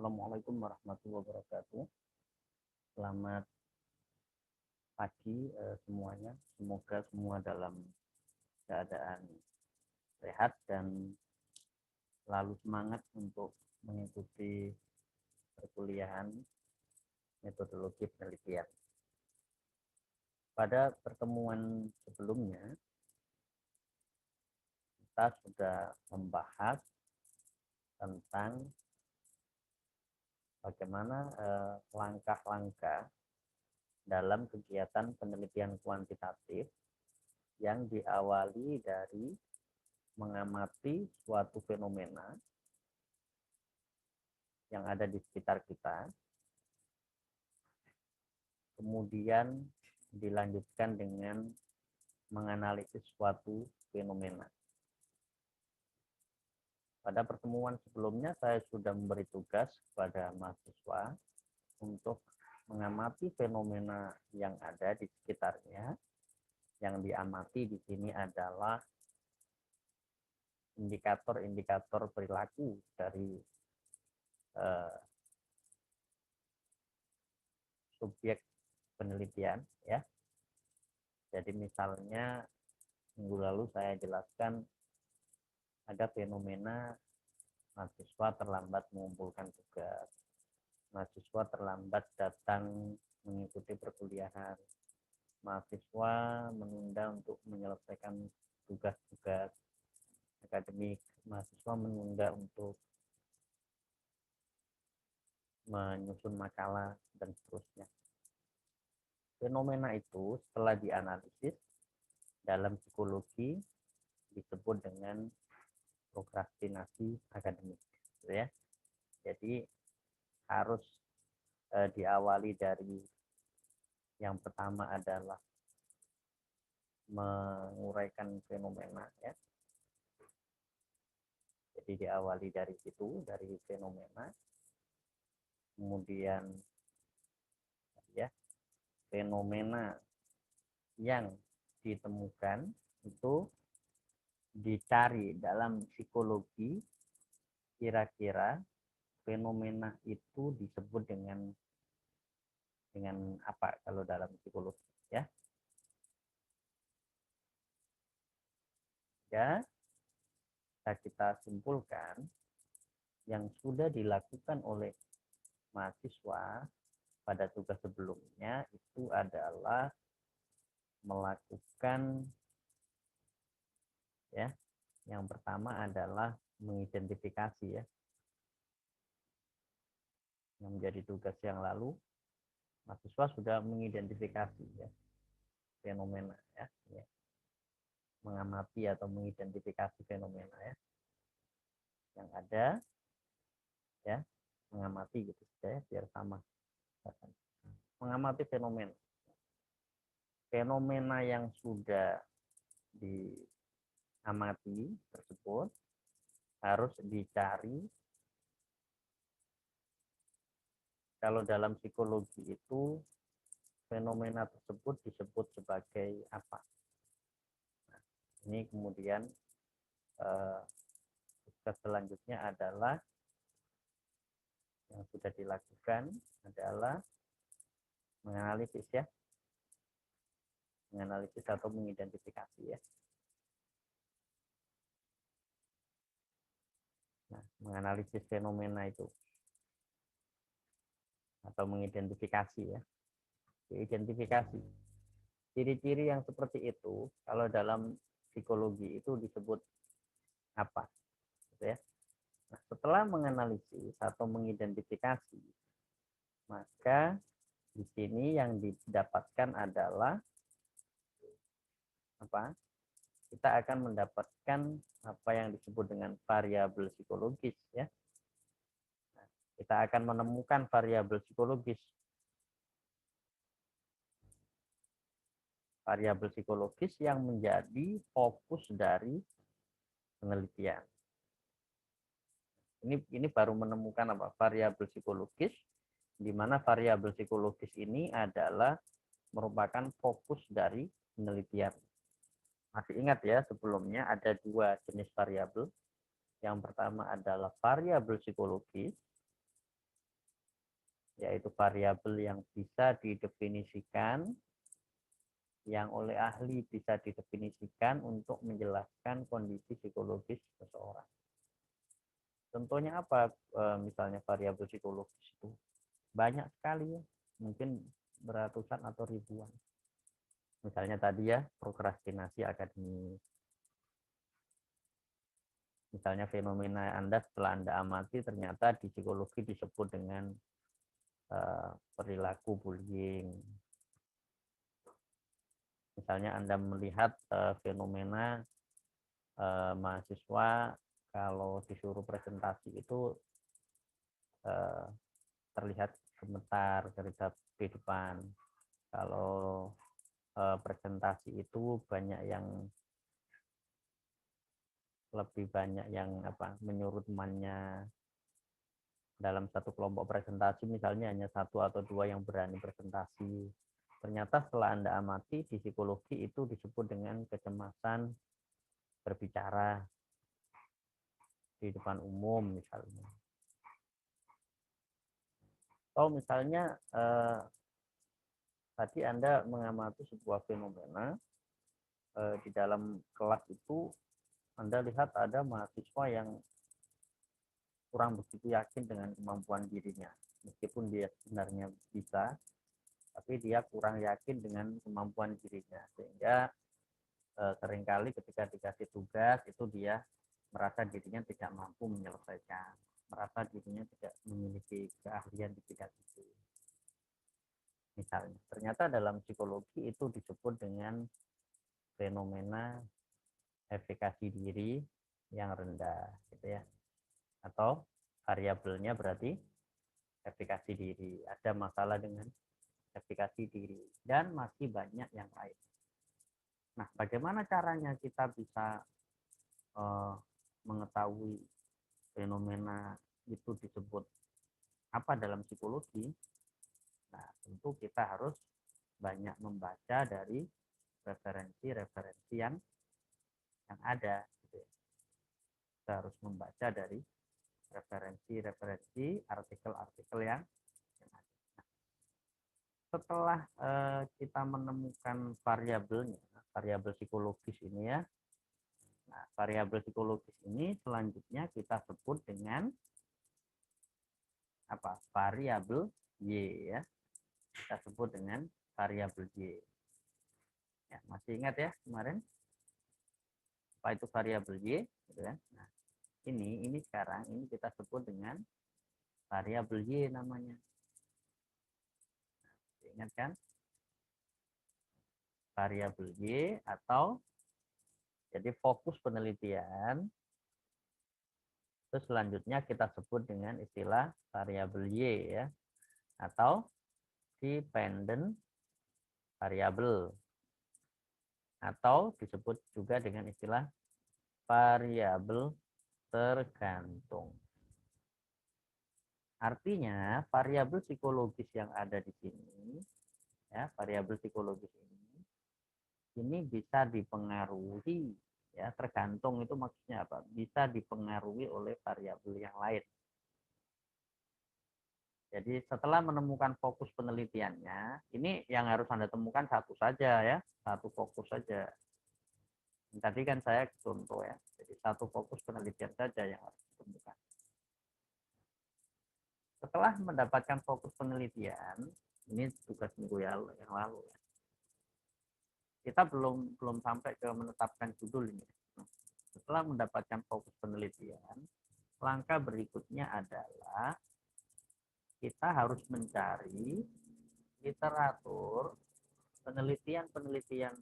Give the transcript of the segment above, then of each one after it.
Assalamualaikum warahmatullahi wabarakatuh. Selamat pagi semuanya. Semoga semua dalam keadaan sehat dan selalu semangat untuk mengikuti perkuliahan metodologi penelitian. Pada pertemuan sebelumnya, kita sudah membahas tentang bagaimana langkah-langkah dalam kegiatan penelitian kuantitatif yang diawali dari mengamati suatu fenomena yang ada di sekitar kita, kemudian dilanjutkan dengan menganalisis suatu fenomena. Pada pertemuan sebelumnya saya sudah memberi tugas kepada mahasiswa untuk mengamati fenomena yang ada di sekitarnya. Yang diamati di sini adalah indikator-indikator perilaku dari subjek penelitian, ya. Jadi misalnya minggu lalu saya jelaskan ada fenomena mahasiswa terlambat mengumpulkan tugas, mahasiswa terlambat datang mengikuti perkuliahan, mahasiswa menunda untuk menyelesaikan tugas-tugas akademik, mahasiswa menunda untuk menyusun makalah, dan seterusnya. Fenomena itu setelah dianalisis dalam psikologi disebut dengan prokrastinasi akademik, ya. Jadi harus diawali dari yang pertama adalah menguraikan fenomena, ya. Jadi diawali dari situ, dari fenomena, kemudian ya fenomena yang ditemukan itu dicari dalam psikologi, kira-kira fenomena itu disebut dengan apa kalau dalam psikologi, ya. Ya, kita simpulkan yang sudah dilakukan oleh mahasiswa pada tugas sebelumnya itu adalah melakukan, ya, yang pertama adalah mengidentifikasi, ya, yang menjadi tugas yang lalu mahasiswa sudah mengidentifikasi, ya, fenomena, ya, mengamati atau mengidentifikasi fenomena, ya, yang ada, ya, mengamati gitu ya, biar sama, mengamati fenomena yang sudah diamati tersebut harus dicari. Kalau dalam psikologi itu fenomena tersebut disebut sebagai apa? Nah, ini kemudian tugas selanjutnya adalah yang sudah dilakukan adalah menganalisis, ya, menganalisis atau mengidentifikasi, ya. Nah, menganalisis fenomena itu atau mengidentifikasi, ya. Identifikasi. Ciri-ciri yang seperti itu kalau dalam psikologi itu disebut apa? Gitu, ya. Nah, setelah menganalisis atau mengidentifikasi, maka di sini yang didapatkan adalah apa? Kita akan mendapatkan apa yang disebut dengan variabel psikologis, ya. Nah, kita akan menemukan variabel psikologis. Variabel psikologis yang menjadi fokus dari penelitian. Ini baru menemukan apa? Variabel psikologis, di mana variabel psikologis ini adalah merupakan fokus dari penelitian. Masih ingat ya, sebelumnya ada dua jenis variabel. Yang pertama adalah variabel psikologis, yaitu variabel yang bisa didefinisikan, yang oleh ahli bisa didefinisikan untuk menjelaskan kondisi psikologis seseorang. Contohnya apa? Misalnya variabel psikologis itu banyak sekali ya, mungkin beratusan atau ribuan. Misalnya tadi ya, prokrastinasi akademis. Misalnya fenomena Anda setelah Anda amati ternyata di psikologi disebut dengan perilaku bullying. Misalnya Anda melihat fenomena mahasiswa kalau disuruh presentasi itu terlihat gemetar terlihat di depan. Kalau presentasi itu lebih banyak yang menyuruh temannya. Dalam satu kelompok presentasi misalnya hanya satu atau dua yang berani presentasi. Ternyata setelah Anda amati di psikologi itu disebut dengan kecemasan berbicara di depan umum misalnya. Atau misalnya tadi Anda mengamati sebuah fenomena di dalam kelas itu Anda lihat ada mahasiswa yang kurang begitu yakin dengan kemampuan dirinya. Meskipun dia sebenarnya bisa, tapi dia kurang yakin dengan kemampuan dirinya. Sehingga seringkali ketika dikasih tugas itu dia merasa dirinya tidak mampu menyelesaikan. Merasa dirinya tidak memiliki keahlian di bidang itu. Misalnya, ternyata dalam psikologi itu disebut dengan fenomena efikasi diri yang rendah, gitu ya. Atau variabelnya berarti efikasi diri. Ada masalah dengan efikasi diri dan masih banyak yang lain. Nah, bagaimana caranya kita bisa mengetahui fenomena itu disebut apa dalam psikologi? Nah, tentu kita harus banyak membaca dari referensi-referensi yang ada. Kita harus membaca dari referensi-referensi artikel-artikel yang ada. Nah, setelah kita menemukan variabelnya, variabel psikologis ini ya. Nah, variabel psikologis ini selanjutnya kita sebut dengan apa? Variabel Y ya. Kita sebut dengan variabel Y. Ya, masih ingat ya kemarin? Apa itu variabel Y? Gitu kan? Nah, ini sekarang ini kita sebut dengan variabel Y namanya. Nah, ingat kan? Variabel Y atau jadi fokus penelitian. Terus selanjutnya kita sebut dengan istilah variabel Y ya. Atau dependent variable. Atau disebut juga dengan istilah variabel tergantung. Artinya variabel psikologis yang ada di sini, ya variabel psikologis ini bisa dipengaruhi, ya tergantung itu maksudnya apa? Bisa dipengaruhi oleh variabel yang lain. Jadi setelah menemukan fokus penelitiannya, ini yang harus Anda temukan satu saja ya, satu fokus saja. Tadi kan saya contoh ya, jadi satu fokus penelitian saja yang harus ditemukan. Setelah mendapatkan fokus penelitian, ini tugas minggu yang lalu ya. Kita belum sampai ke menetapkan judul ini. Setelah mendapatkan fokus penelitian, langkah berikutnya adalah kita harus mencari literatur penelitian-penelitian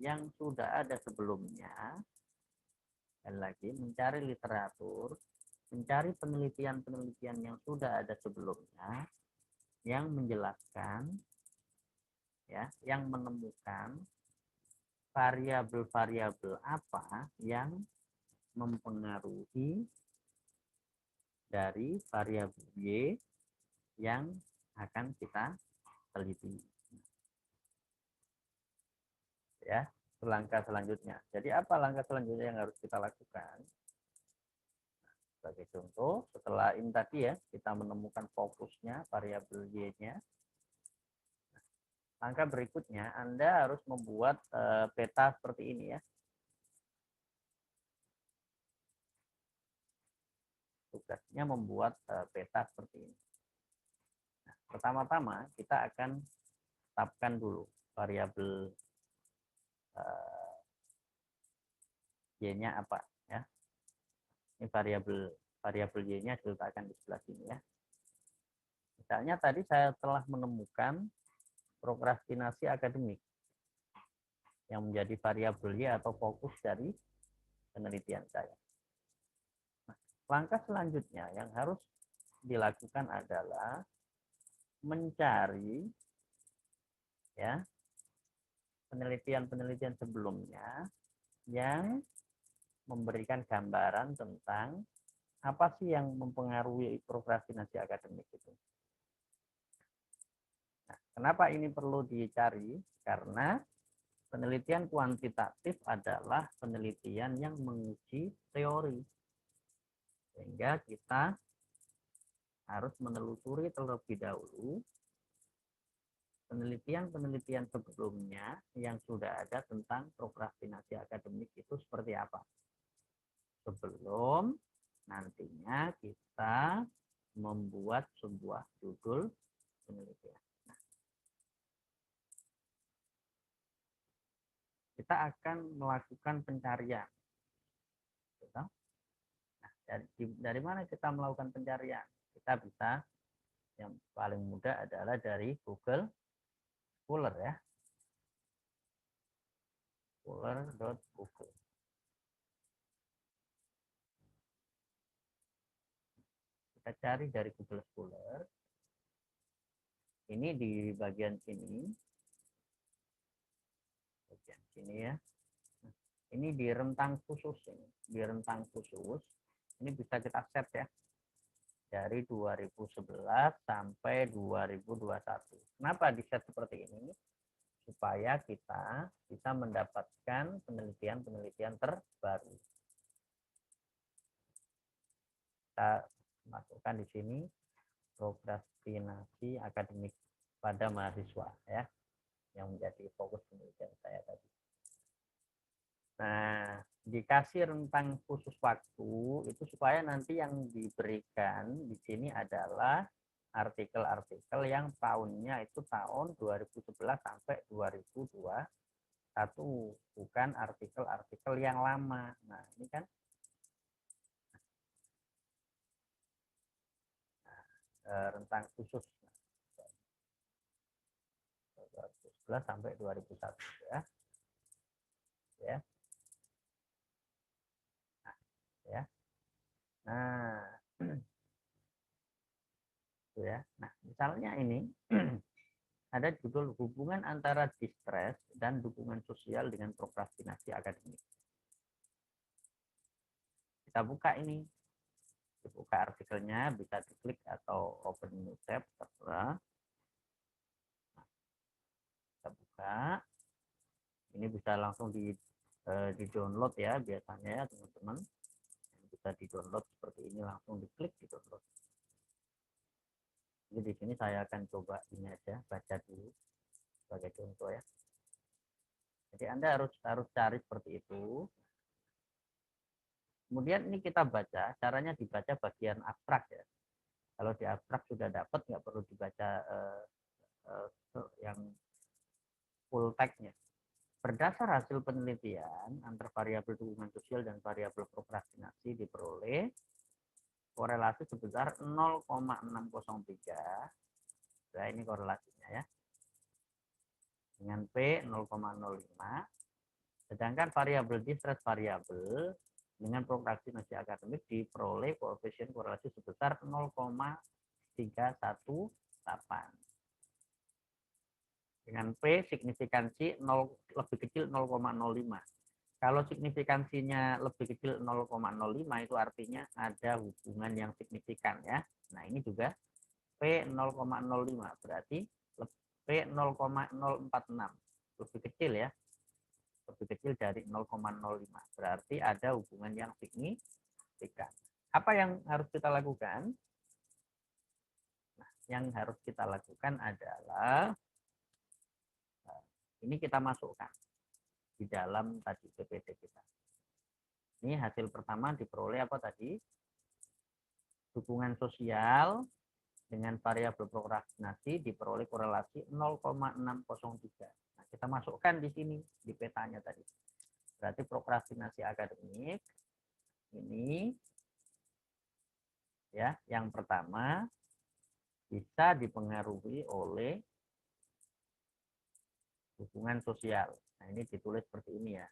yang sudah ada sebelumnya. Dan lagi mencari literatur, mencari penelitian-penelitian yang sudah ada sebelumnya yang menjelaskan ya, yang menemukan variabel-variabel apa yang mempengaruhi dari variabel Y yang akan kita teliti. Ya, langkah selanjutnya. Jadi apa langkah selanjutnya yang harus kita lakukan? Sebagai contoh, setelah ini tadi ya, kita menemukan fokusnya, variabel Y-nya. Langkah berikutnya, Anda harus membuat peta seperti ini ya. Tugasnya membuat peta seperti ini. Nah, pertama-tama kita akan tetapkan dulu variabel Y-nya apa ya. Ini variabel Y-nya diletakkan di sebelah sini ya. Misalnya tadi saya telah menemukan prokrastinasi akademik yang menjadi variabel Y atau fokus dari penelitian saya. Nah, langkah selanjutnya yang harus dilakukan adalah mencari ya penelitian-penelitian sebelumnya yang memberikan gambaran tentang apa sih yang mempengaruhi prokrastinasi akademik itu. Nah, kenapa ini perlu dicari? Karena penelitian kuantitatif adalah penelitian yang menguji teori. Sehingga kita harus menelusuri terlebih dahulu penelitian-penelitian sebelumnya yang sudah ada tentang prokrastinasi akademik itu seperti apa. Sebelum nantinya kita membuat sebuah judul penelitian. Nah, kita akan melakukan pencarian. Nah, dari mana kita melakukan pencarian? Kita bisa, yang paling mudah adalah dari Google Scholar ya. Scholar.google. Kita cari dari Google Scholar. Ini di bagian sini. Bagian sini ya. Ini di rentang khusus ini. Di rentang khusus. Ini bisa kita set ya. Dari 2011 sampai 2021. Kenapa di set seperti ini? Supaya kita bisa mendapatkan penelitian-penelitian terbaru. Kita masukkan di sini prokrastinasi akademik pada mahasiswa ya, yang menjadi fokus penelitian saya tadi. Nah, dikasih rentang khusus waktu itu supaya nanti yang diberikan di sini adalah artikel-artikel yang tahunnya itu tahun 2011 sampai 2021, bukan artikel-artikel yang lama. Nah, ini kan rentang khusus 2011 sampai 2001 ya. Ya. Nah, ya. Nah, ya. Nah, misalnya ini ada judul hubungan antara distres dan dukungan sosial dengan prokrastinasi akademik. Kita buka ini. Dibuka artikelnya, bisa diklik atau open new tab, terserah. Nah, kita buka. Ini bisa langsung di download ya biasanya ya teman-teman. Bisa di download seperti ini, langsung diklik di download. Jadi di sini saya akan coba ini aja, baca dulu sebagai contoh ya. Jadi Anda harus cari seperti itu. Kemudian ini kita baca, caranya dibaca bagian abstrak ya. Kalau di abstrak sudah dapat, nggak perlu dibaca yang full text-nya. Berdasar hasil penelitian antar variabel dukungan sosial dan variabel prokrastinasi diperoleh korelasi sebesar 0,603. Nah, ini korelasinya ya. Dengan P 0,05. Sedangkan variabel distress variabel dengan prokrastinasi akademik diperoleh koefisien korelasi sebesar 0,318. Dengan P signifikansi 0 lebih kecil 0,05. Kalau signifikansinya lebih kecil 0,05 itu artinya ada hubungan yang signifikan ya. Nah, ini juga P 0,05 berarti P 0,046 lebih kecil ya. Lebih kecil dari 0,05 berarti ada hubungan yang signifikan. Apa yang harus kita lakukan? Nah, yang harus kita lakukan adalah ini kita masukkan di dalam tadi PPT kita. Ini hasil pertama diperoleh apa tadi? Dukungan sosial dengan variabel prokrastinasi diperoleh korelasi 0,603. Nah, kita masukkan di sini di petanya tadi. Berarti prokrastinasi akademik ini ya, yang pertama bisa dipengaruhi oleh dukungan sosial. Nah, ini ditulis seperti ini ya.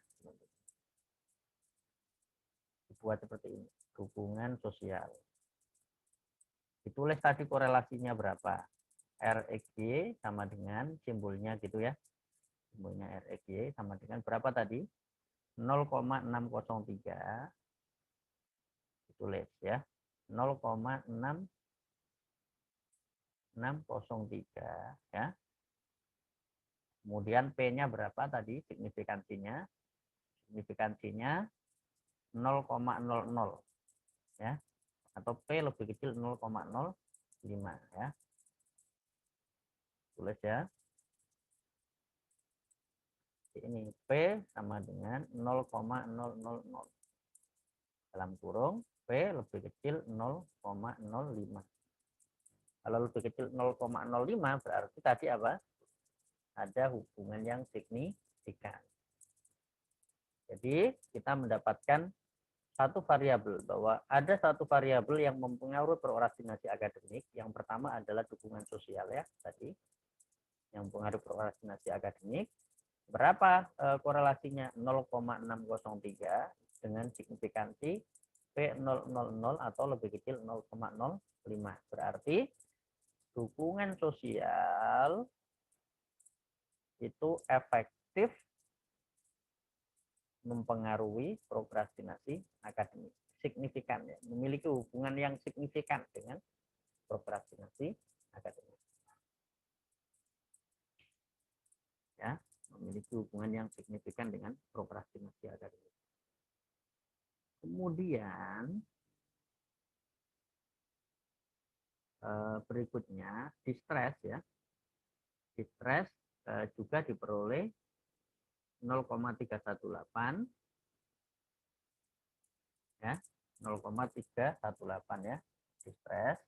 Dibuat seperti ini, dukungan sosial. Ditulis tadi korelasinya berapa? RXY sama dengan simbolnya gitu ya. Simbolnya RXY sama dengan berapa tadi? 0,603. Ditulis ya. 0,603 ya. Kemudian P-nya berapa tadi signifikansinya? Signifikansinya 0,00 ya. Atau P lebih kecil 0,05 ya. Tulis ya. Ini P sama dengan 0,000 dalam kurung P lebih kecil 0,05. Kalau lebih kecil 0,05 berarti tadi apa? Ada hubungan yang signifikan. Jadi kita mendapatkan satu variabel, bahwa ada satu variabel yang mempengaruhi prokrastinasi akademik. Yang pertama adalah dukungan sosial ya tadi, yang mempengaruhi prokrastinasi akademik. Berapa korelasinya? 0,603 dengan signifikansi P000 atau lebih kecil 0,05. Berarti dukungan sosial itu efektif mempengaruhi prokrastinasi akademik. Signifikan ya, memiliki hubungan yang signifikan dengan prokrastinasi akademik. Ya, memiliki hubungan yang signifikan dengan prokrastinasi akademik. Kemudian berikutnya distres ya. Distres juga diperoleh 0,318 ya, 0,318 ya, distres.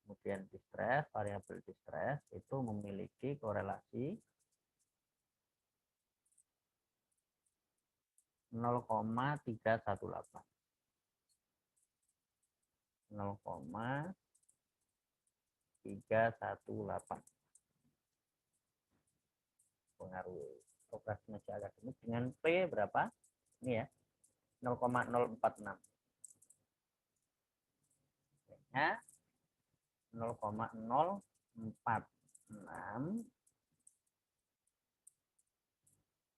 Kemudian distres, variabel distres itu memiliki korelasi 0,318. 0,318 pengaruh prokrastinasi akademik dengan P berapa? Ini ya, 0,046. P-nya 0,046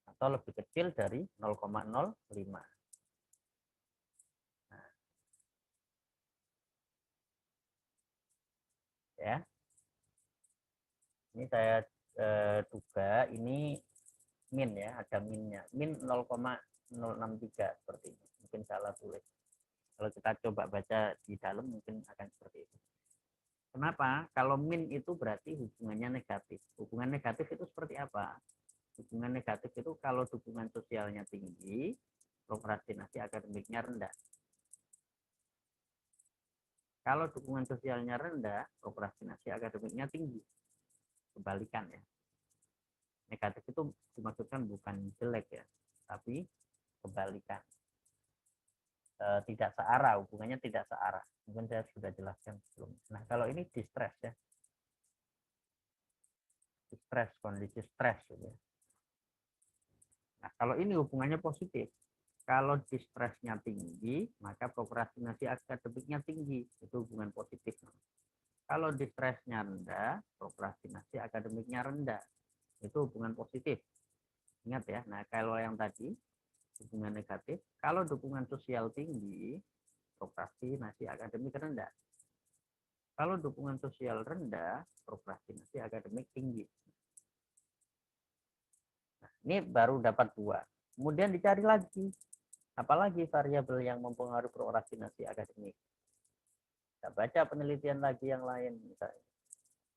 atau lebih kecil dari 0,05. Nah, ya. Ini saya duga ini min ya, ada minnya. Min 0,063 seperti ini. Mungkin salah tulis. Kalau kita coba baca di dalam mungkin akan seperti itu. Kenapa? Kalau min itu berarti hubungannya negatif. Hubungan negatif itu seperti apa? Hubungan negatif itu kalau dukungan sosialnya tinggi, prokrastinasi akademiknya rendah. Kalau dukungan sosialnya rendah, prokrastinasi akademiknya tinggi. Kebalikan ya. Negatif itu dimaksudkan bukan jelek ya, tapi kebalikan. Tidak searah, hubungannya tidak searah. Mungkin saya sudah jelaskan sebelumnya. Nah, kalau ini distres ya. Distres, kondisi stres gitu ya. Nah, kalau ini hubungannya positif. Kalau distresnya tinggi, maka prokrastinasi akademiknya tinggi. Itu hubungan positif. Kalau distresnya rendah, prokrastinasi akademiknya rendah. Itu hubungan positif. Ingat ya. Nah, kalau yang tadi hubungan negatif, kalau dukungan sosial tinggi, prokrastinasi akademik rendah. Kalau dukungan sosial rendah, prokrastinasi akademik tinggi. Nah, ini baru dapat 2. Kemudian dicari lagi Apalagi variabel yang mempengaruhi prokrastinasi akademik. Kita baca penelitian lagi yang lain, misalnya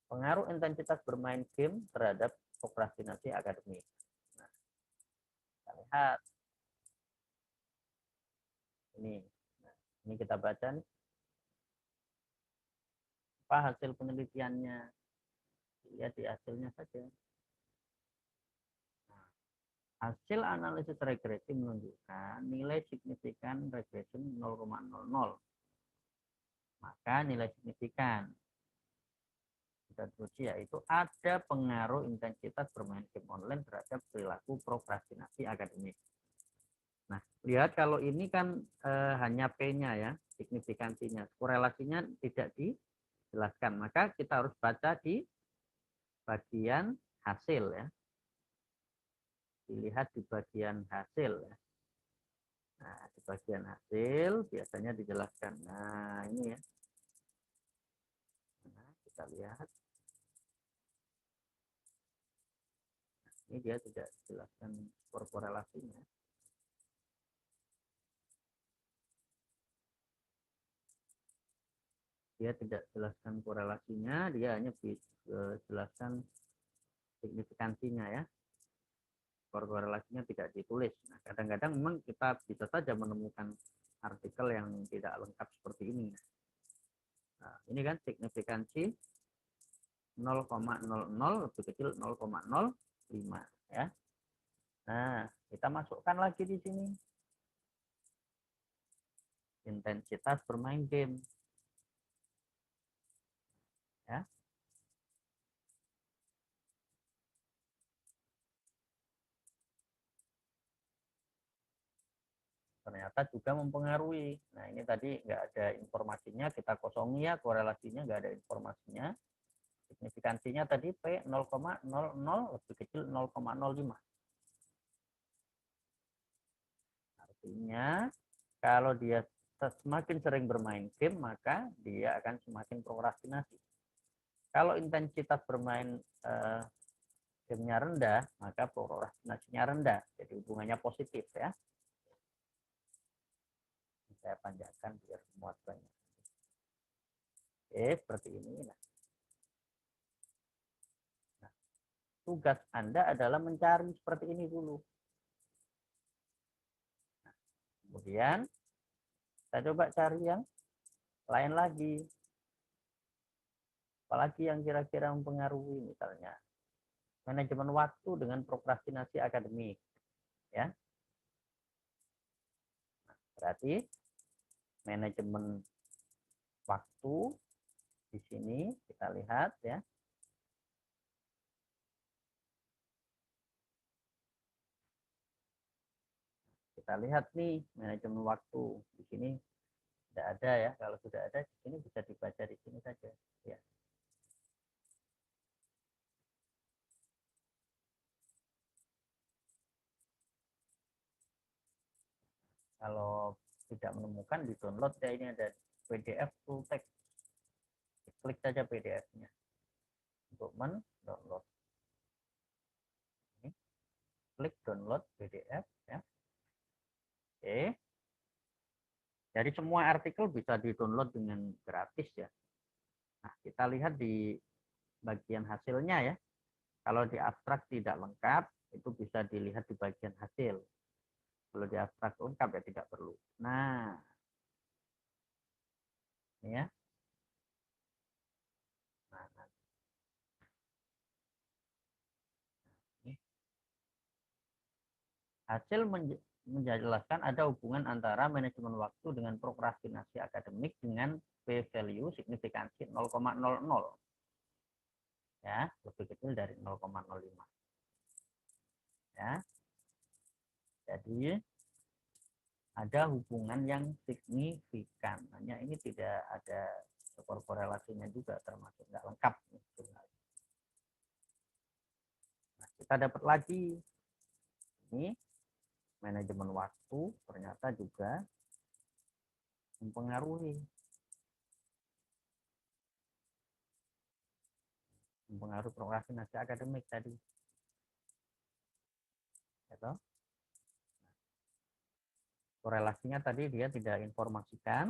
pengaruh intensitas bermain game terhadap prokrastinasi akademik. Nah, kita lihat ini. Nah, ini kita baca nih. Apa hasil penelitiannya? Lihat di hasilnya saja. Nah, hasil analisis regresi menunjukkan nilai signifikan regresi 0,00. Maka nilai signifikan dan uji yaitu ada pengaruh intensitas bermain game online terhadap perilaku prokrastinasi akademik. Nah, lihat kalau ini kan hanya P-nya ya, signifikansinya. Korelasinya tidak dijelaskan. Maka kita harus baca di bagian hasil ya. Dilihat di bagian hasil ya. Nah, di bagian hasil biasanya dijelaskan. Nah, ini ya. Nah, kita lihat. Ini dia tidak dijelaskan korelasinya. Dia tidak jelaskan korelasinya, dia hanya jelaskan signifikansinya ya. Korelasinya tidak ditulis. Nah, kadang-kadang memang kita bisa saja menemukan artikel yang tidak lengkap seperti ini. Nah, ini kan signifikansi 0,00 lebih kecil 0,05 ya. Nah, kita masukkan lagi di sini intensitas bermain game ya. Ternyata juga mempengaruhi. Nah, ini tadi nggak ada informasinya, kita kosongi ya, korelasinya nggak ada informasinya. Signifikansinya tadi P 0,00 lebih kecil 0,05. Artinya, kalau dia semakin sering bermain game, maka dia akan semakin prokrastinasi. Kalau intensitas bermain gamenya rendah, maka prokrastinasinya rendah. Jadi hubungannya positif ya. Saya panjangkan biar muat banyak. Oke, seperti ini. Nah, tugas Anda adalah mencari seperti ini dulu. Nah, kemudian, saya coba cari yang lain lagi. Apalagi yang kira-kira mempengaruhi, misalnya manajemen waktu dengan prokrastinasi akademik. Ya, nah, berarti manajemen waktu di sini kita lihat ya. Kita lihat nih manajemen waktu di sini tidak ada ya. Kalau sudah ada di sini bisa dibaca di sini saja ya. Kalau tidak menemukan di download ya, ini ada PDF full text. Klik saja PDF-nya untuk mendownload. Ini klik download PDF ya. Oke. Jadi semua artikel bisa di-download dengan gratis ya. Nah, kita lihat di bagian hasilnya ya. Kalau di abstrak tidak lengkap, itu bisa dilihat di bagian hasil. Kalau di abstrak lengkap ya tidak perlu. Nah, ini ya. Nah, ini. Hasil menjelaskan ada hubungan antara manajemen waktu dengan prokrastinasi akademik dengan p-value signifikansi 0,00. Ya, lebih kecil dari 0,05. Ya. Jadi ada hubungan yang signifikan. Hanya ini tidak ada korelasinya juga, termasuk nggak lengkap. Nah, kita dapat lagi ini manajemen waktu ternyata juga mempengaruhi prokrastinasi akademik tadi. Gitu. Korelasinya tadi dia tidak informasikan,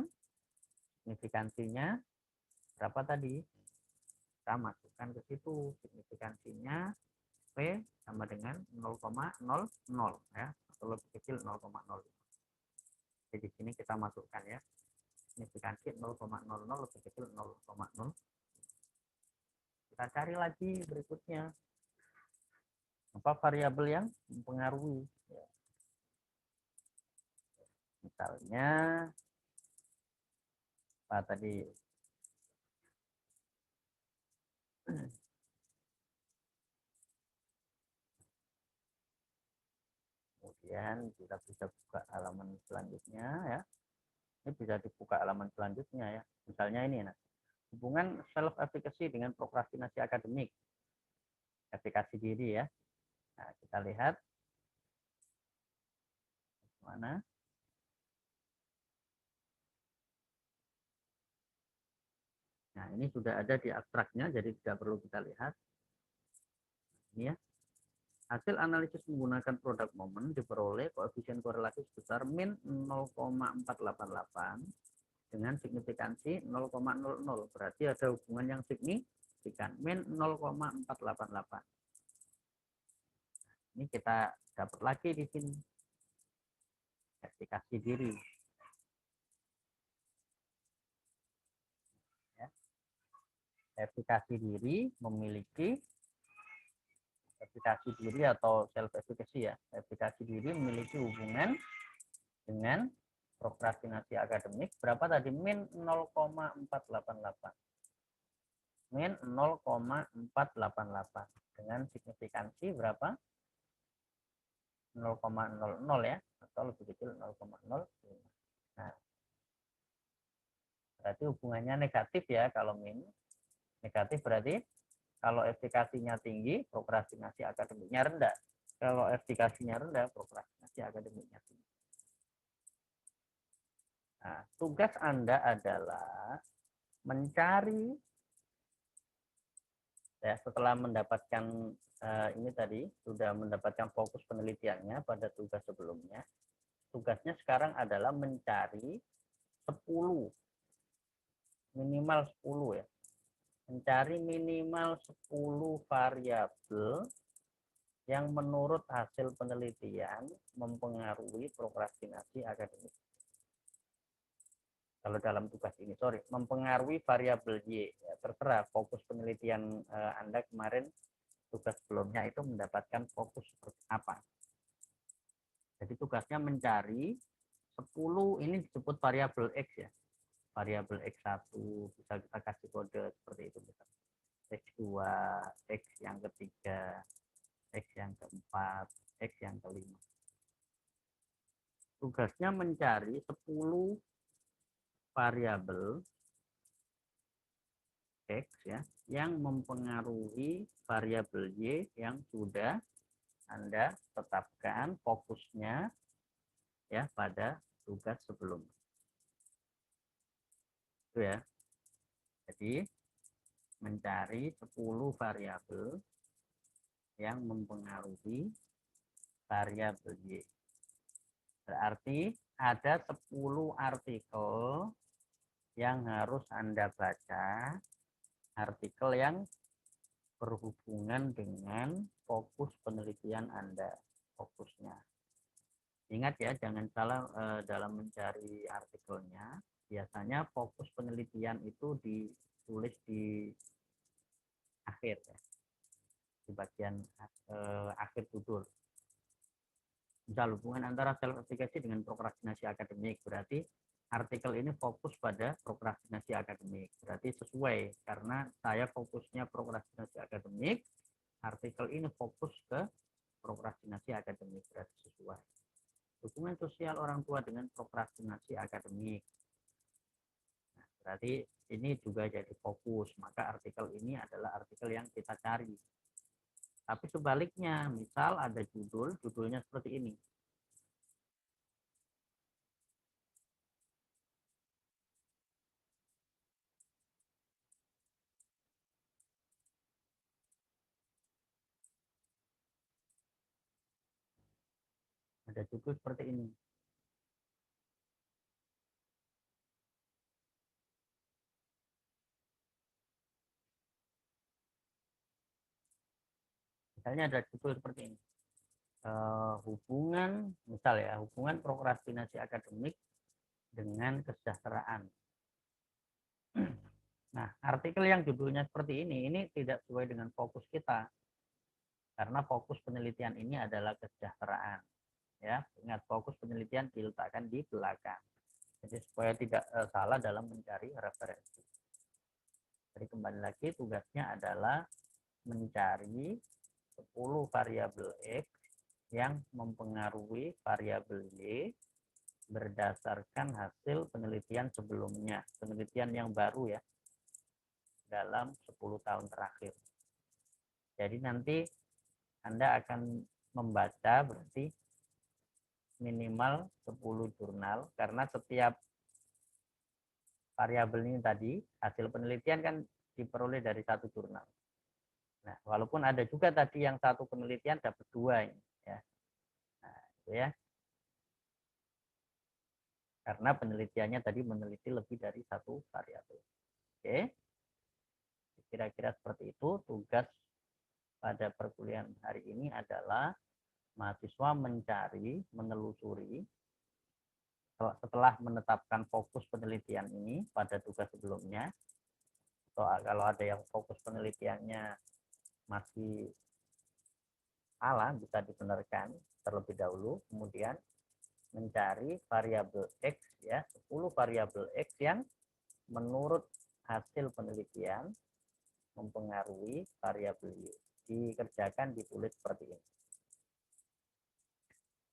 signifikansinya berapa tadi? Kita masukkan ke situ, signifikansinya P sama dengan 0,00 ya, atau lebih kecil 0,0. Jadi di sini kita masukkan ya, signifikansi 0,00 lebih kecil 0,0. Kita cari lagi berikutnya, apa variabel yang mempengaruhi ya. Misalnya apa tadi, kemudian kita bisa buka halaman selanjutnya ya, ini bisa dibuka halaman selanjutnya ya, misalnya ini nah, hubungan self efficacy dengan prokrastinasi akademik, efikasi diri ya. Nah, kita lihat mana. Nah, ini sudah ada di abstraknya, jadi tidak perlu kita lihat. Ini ya. Hasil analisis menggunakan produk momen diperoleh koefisien korelasi sebesar min 0,488 dengan signifikansi 0,00. Berarti ada hubungan yang signifikan, min 0,488. Ini kita dapat lagi di sini. Efikasi diri. Ya. Efikasi diri memiliki efikasi diri atau self efficacy ya. Efikasi diri memiliki hubungan dengan prokrastinasi akademik berapa tadi? Min 0,488. Min 0,488 dengan signifikansi berapa? 0,00 ya, atau lebih kecil 0,05. Nah, berarti hubungannya negatif ya kalau min. Negatif berarti kalau efikasinya tinggi, prokrastinasi akademiknya rendah. Kalau efikasinya rendah, prokrastinasi akademiknya tinggi. Nah, tugas Anda adalah mencari ya, setelah mendapatkan ini tadi sudah mendapatkan fokus penelitiannya pada tugas sebelumnya. Tugasnya sekarang adalah mencari 10, minimal 10 ya. Mencari minimal 10 variabel yang menurut hasil penelitian mempengaruhi prokrastinasi akademik. Kalau dalam tugas ini, mempengaruhi variabel Y. Ya, terserah fokus penelitian Anda kemarin, tugas sebelumnya itu mendapatkan fokus seperti apa. Jadi tugasnya mencari 10, ini disebut variabel X ya. Variabel X1, bisa kita kasih kode seperti itu. X2, X yang ketiga, X yang keempat, X yang kelima. Tugasnya mencari 10 variabel X ya, yang mempengaruhi variabel Y yang sudah Anda tetapkan fokusnya ya pada tugas sebelumnya. Itu ya. Jadi mencari 10 variabel yang mempengaruhi variabel Y. Berarti ada 10 artikel yang harus Anda baca, artikel yang berhubungan dengan fokus penelitian Anda, fokusnya. Ingat ya, jangan salah dalam mencari artikelnya. Biasanya fokus penelitian itu ditulis di akhir ya, di bagian akhir judul. Misal hubungan antara self efficacy dengan prokrastinasi akademik, berarti artikel ini fokus pada prokrastinasi akademik. Berarti sesuai, karena saya fokusnya prokrastinasi akademik, artikel ini fokus ke prokrastinasi akademik, berarti sesuai. Hubungan sosial orang tua dengan prokrastinasi akademik. Nah, berarti ini juga jadi fokus, maka artikel ini adalah artikel yang kita cari. Tapi sebaliknya, misal ada judulnya seperti ini. Ada judul seperti ini. Misalnya ada judul seperti ini. Hubungan, misal ya, hubungan prokrastinasi akademik dengan kesejahteraan. Nah, artikel yang judulnya seperti ini tidak sesuai dengan fokus kita. Karena fokus penelitian ini adalah kesejahteraan. Ya, ingat fokus penelitian diletakkan di belakang. Jadi supaya tidak salah dalam mencari referensi. Jadi kembali lagi tugasnya adalah mencari 10 variabel X yang mempengaruhi variabel Y berdasarkan hasil penelitian sebelumnya, penelitian yang baru ya, dalam 10 tahun terakhir. Jadi nanti Anda akan membaca berarti minimal 10 jurnal, karena setiap variabel ini tadi, hasil penelitian kan diperoleh dari satu jurnal. Nah, walaupun ada juga tadi yang satu penelitian dapat 2 ini, ya. Nah, itu ya. Karena penelitiannya tadi meneliti lebih dari satu variabel. Oke. Kira-kira seperti itu. Tugas pada perkuliahan hari ini adalah mahasiswa mencari, menelusuri setelah menetapkan fokus penelitian ini pada tugas sebelumnya. Atau kalau ada yang fokus penelitiannya masih salah, bisa dibenarkan terlebih dahulu, kemudian mencari variabel X ya, 10 variabel X yang menurut hasil penelitian mempengaruhi variabel Y. Dikerjakan, ditulis seperti ini.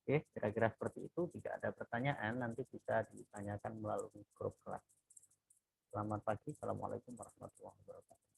Oke, kira-kira seperti itu. Jika ada pertanyaan, nanti bisa ditanyakan melalui grup kelas. Selamat pagi. Assalamualaikum warahmatullahi wabarakatuh.